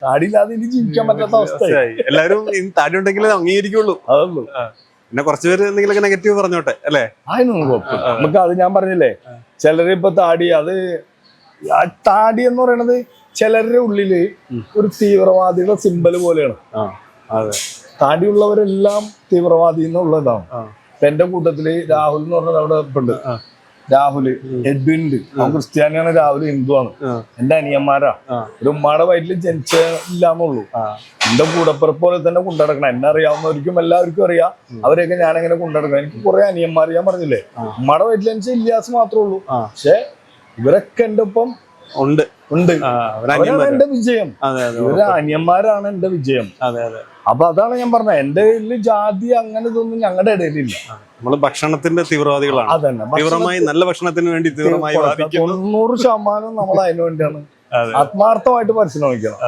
താടിയില്ലാതെ ഇനി ജീവിക്കാൻ പറ്റാത്ത അവസ്ഥയായി. എല്ലാരും താടി ഉണ്ടെങ്കിലേ അംഗീകരിക്കുള്ളൂ. അതുള്ളൂ. പിന്നെ കുറച്ചുപേര് എന്തെങ്കിലുമൊക്കെ നെഗറ്റീവ് പറഞ്ഞോട്ടെ അല്ലേ? അതിനൊന്നും കുഴപ്പമില്ല. നമുക്ക് അത് ഞാൻ പറഞ്ഞില്ലേ, ചിലര് ഇപ്പൊ താടി, അത് താടി എന്ന് പറയണത് ചിലരുടെ ഉള്ളില് ഒരു തീവ്രവാദികളുടെ സിമ്പല് പോലെയാണ്. താടിയുള്ളവരെല്ലാം തീവ്രവാദി എന്നുള്ളതാണ്. എന്റെ കൂട്ടത്തില് രാഹുൽ എന്ന് പറഞ്ഞത് അവിടെ ഉണ്ട്. രാഹുല്, എഡ്വിൻ ഉണ്ട്. അവൻ ക്രിസ്ത്യാനിയാണ്, രാഹുൽ ഹിന്ദുവാണ്. എന്റെ അനിയന്മാരാ. ഒരു ഉമ്മാടെ വയറ്റിൽ ജനിച്ചില്ലാന്നുള്ളൂ. എന്റെ കൂടപ്പിറപ്പ് പോലെ തന്നെ കൊണ്ടുനടക്കണം. എന്നെ അറിയാവുന്നവർക്കും എല്ലാവർക്കും അറിയാം. അവരെയൊക്കെ ഞാനെങ്ങനെ കൊണ്ടുനടക്കണം. എനിക്ക് കുറെ അനിയന്മാർ, ഞാൻ പറഞ്ഞില്ലേ, ഉമ്മാടെ വയറ്റിൽ ജനിച്ച ഇല്യാസ് മാത്രമേ ഉള്ളൂ. പക്ഷെ ഇവരൊക്കെ എന്റെ ഒപ്പം ഉണ്ട്. അവരാണ് എന്റെ വിജയം. ഇവര് അനിയന്മാരാണ് എന്റെ വിജയം. അപ്പൊ അതാണ് ഞാൻ പറഞ്ഞത്, എന്റെ ജാതി അങ്ങനെ ഇതൊന്നും ഞങ്ങളുടെ ഇടയിലില്ല. നമ്മള് ഭക്ഷണത്തിന്റെ തീവ്രവാദികളാണ്. അതന്നെ, തീവ്രമായി നല്ല ഭക്ഷണത്തിന് വേണ്ടി തീവ്രമായി 90% നമ്മൾ അതിനു വേണ്ടിയാണ് ആത്മാർത്ഥമായിട്ട് പരിശ്രമിക്കണം.